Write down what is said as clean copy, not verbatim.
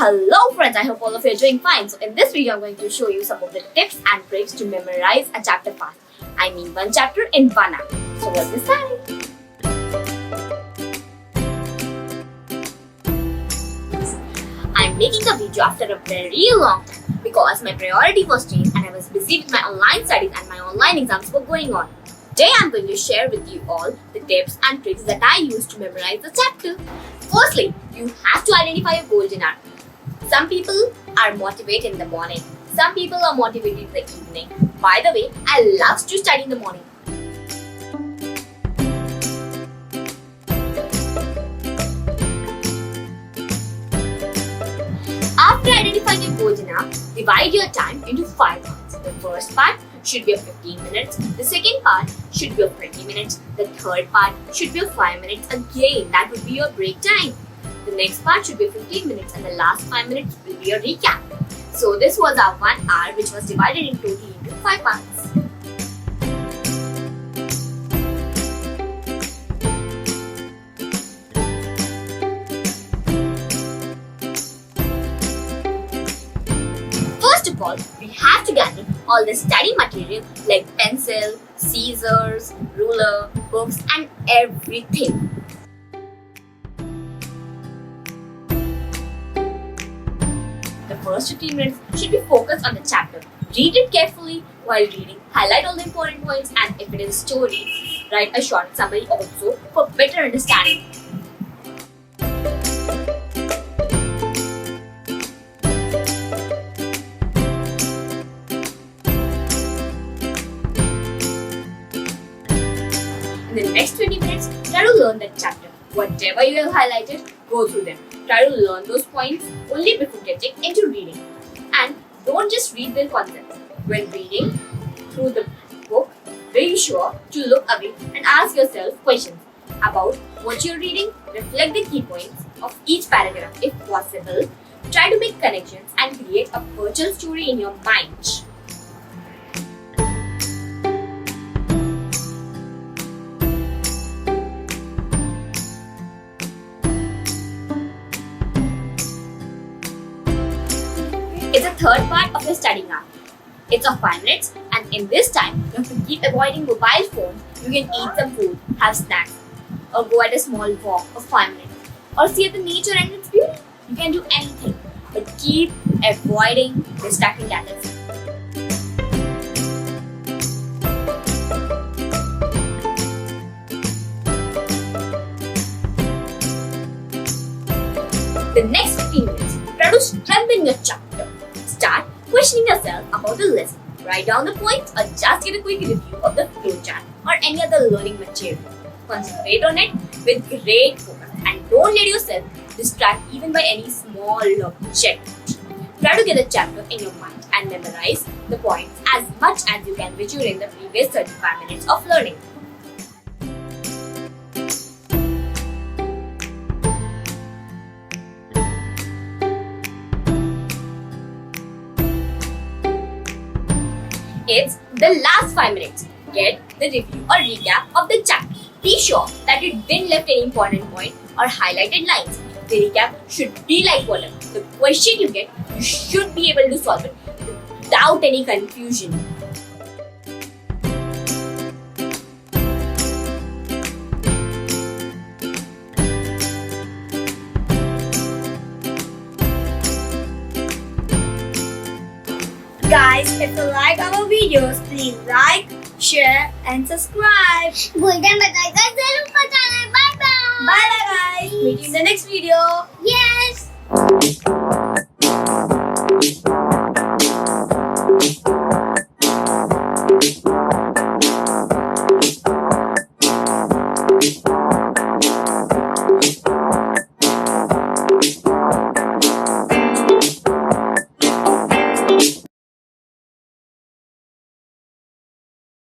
Hello friends, I hope all of you are doing fine. So in this video, I'm going to show you some of the tips and tricks to memorize a chapter fast. I mean one chapter in 1 hour. So let's get started. I'm making the video after a very long time because my priority was changed and I was busy with my online studies and my online exams were going on. Today I'm going to share with you all the tips and tricks that I use to memorize the chapter. Firstly, you have to identify your golden hour. Some people are motivated in the morning. Some people are motivated in the evening. By the way, I love to study in the morning. After identifying your golden hour, divide your time into 5 parts. The first part should be of 15 minutes. The second part should be of 20 minutes. The third part should be of 5 minutes. Again, that would be your break time. The next part should be 15 minutes and the last 5 minutes will be your recap. So this was our 1 hour which was divided in total into 5 parts. First of all, we have to gather all the study material like pencil, scissors, ruler, books and everything. The first 15 minutes should be focused on the chapter. Read it carefully while reading, highlight all the important points, and if it is a story, write a short summary also for better understanding. In the next 20 minutes, try to learn that chapter. Whatever you have highlighted, go through them. Try to learn those points only before getting into reading. And don't just read the concept. When reading through the book, be sure to look away and ask yourself questions about what you're reading. Reflect the key points of each paragraph if possible. Try to make connections and create a virtual story in your mind. It's a third part of your studying hour. It's of 5 minutes and in this time, you have to keep avoiding mobile phones. You can eat some food, have snacks or go at a small walk of 5 minutes or see the nature and its beauty. You can do anything but keep avoiding distracting gadgets. The next 15 minutes, try to strengthen your chapter. Start questioning yourself about the lesson. Write down the points or just get a quick review of the flowchart or any other learning material. Concentrate on it with great focus and don't let yourself distract even by any small object. Try to get the chapter in your mind and memorize the points as much as you can which you did in the previous 35 minutes of learning. It's the last 5 minutes. Get the review or recap of the chapter. Be sure that you didn't left any important point or highlighted lines. The recap should be like water. The question you get, you should be able to solve it without any confusion. Guys, if you like our videos, please like, share and subscribe. Bye bye guys. Meet you in the next video. Yes.